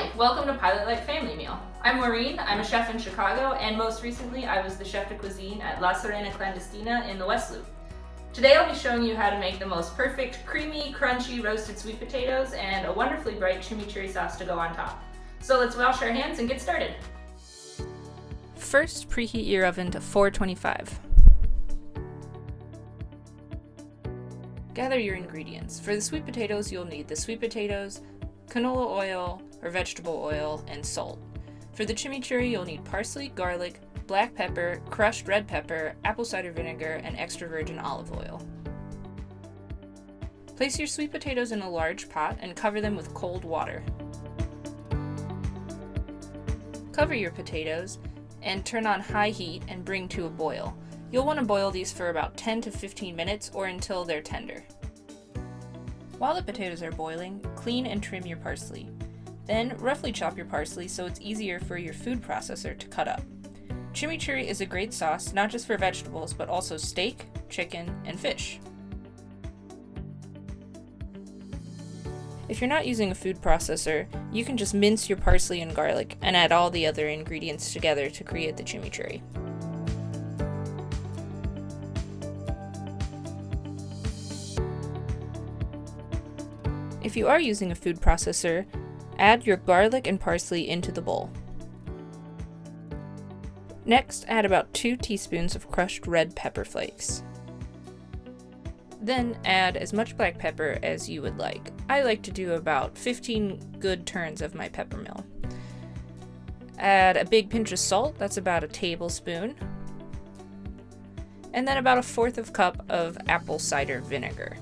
Hi, welcome to Pilot Light Family Meal. I'm Maureen, I'm a chef in Chicago, and most recently I was the chef de cuisine at La Serena Clandestina in the West Loop. Today I'll be showing you how to make the most perfect creamy, crunchy roasted sweet potatoes and a wonderfully bright chimichurri sauce to go on top. So let's wash our hands and get started. First, preheat your oven to 425. Gather your ingredients. For the sweet potatoes, you'll need the sweet potatoes, canola oil or vegetable oil, and salt. For the chimichurri, you'll need parsley, garlic, black pepper, crushed red pepper, apple cider vinegar, and extra virgin olive oil. Place your sweet potatoes in a large pot and cover them with cold water. Cover your potatoes and turn on high heat and bring to a boil. You'll want to boil these for about 10 to 15 minutes or until they're tender. While the potatoes are boiling, clean and trim your parsley. Then roughly chop your parsley so it's easier for your food processor to cut up. Chimichurri is a great sauce not just for vegetables but also steak, chicken, and fish. If you're not using a food processor, you can just mince your parsley and garlic and add all the other ingredients together to create the chimichurri. If you are using a food processor, add your garlic and parsley into the bowl. Next, add about 2 teaspoons of crushed red pepper flakes. Then add as much black pepper as you would like. I like to do about 15 good turns of my pepper mill. Add a big pinch of salt, that's about a tablespoon. And then about 1/4 cup of apple cider vinegar.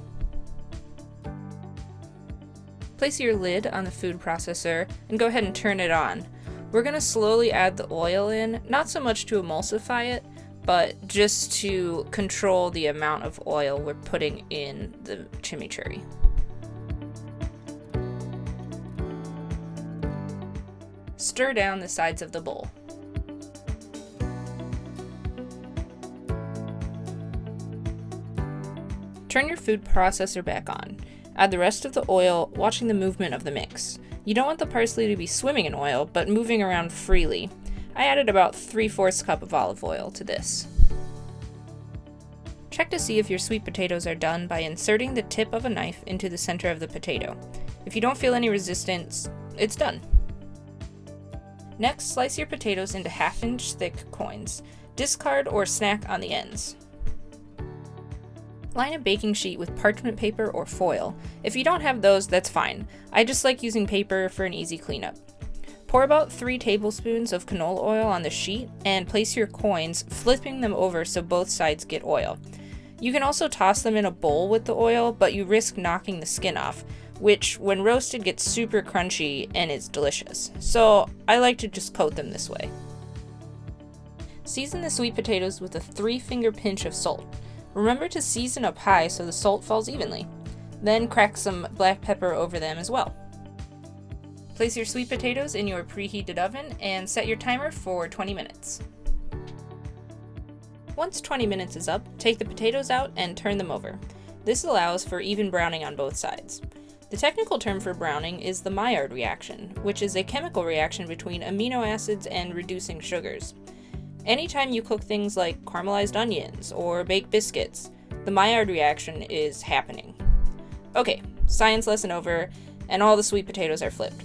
Place your lid on the food processor and go ahead and turn it on. We're going to slowly add the oil in, not so much to emulsify it, but just to control the amount of oil we're putting in the chimichurri. Stir down the sides of the bowl. Turn your food processor back on. Add the rest of the oil, watching the movement of the mix. You don't want the parsley to be swimming in oil, but moving around freely. I added about 3/4 cup of olive oil to this. Check to see if your sweet potatoes are done by inserting the tip of a knife into the center of the potato. If you don't feel any resistance, it's done. Next, slice your potatoes into 1/2-inch thick coins. Discard or snack on the ends. Line a baking sheet with parchment paper or foil. If you don't have those, that's fine. I just like using paper for an easy cleanup. Pour about 3 tablespoons of canola oil on the sheet and place your coins, flipping them over so both sides get oil. You can also toss them in a bowl with the oil, but you risk knocking the skin off, which when roasted gets super crunchy and is delicious. So I like to just coat them this way. Season the sweet potatoes with a 3-finger pinch of salt. Remember to season up high so the salt falls evenly. Then crack some black pepper over them as well. Place your sweet potatoes in your preheated oven and set your timer for 20 minutes. Once 20 minutes is up, take the potatoes out and turn them over. This allows for even browning on both sides. The technical term for browning is the Maillard reaction, which is a chemical reaction between amino acids and reducing sugars. Anytime you cook things like caramelized onions or baked biscuits, the Maillard reaction is happening. Okay, science lesson over, and all the sweet potatoes are flipped.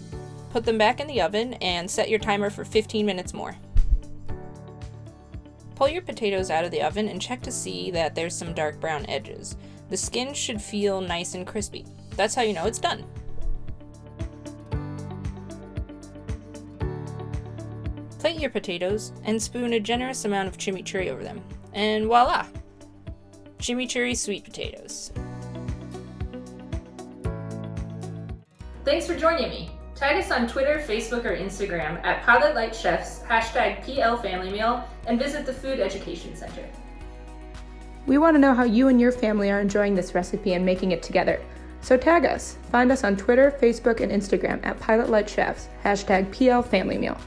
Put them back in the oven and set your timer for 15 minutes more. Pull your potatoes out of the oven and check to see that there's some dark brown edges. The skin should feel nice and crispy. That's how you know it's done. Plate your potatoes and spoon a generous amount of chimichurri over them. And voila! Chimichurri sweet potatoes. Thanks for joining me. Tag us on Twitter, Facebook, or Instagram at Pilot Light Chefs, #PLFamilyMeal, and visit the Food Education Center. We want to know how you and your family are enjoying this recipe and making it together. So tag us. Find us on Twitter, Facebook, and Instagram at Pilot Light Chefs, #PLFamilyMeal.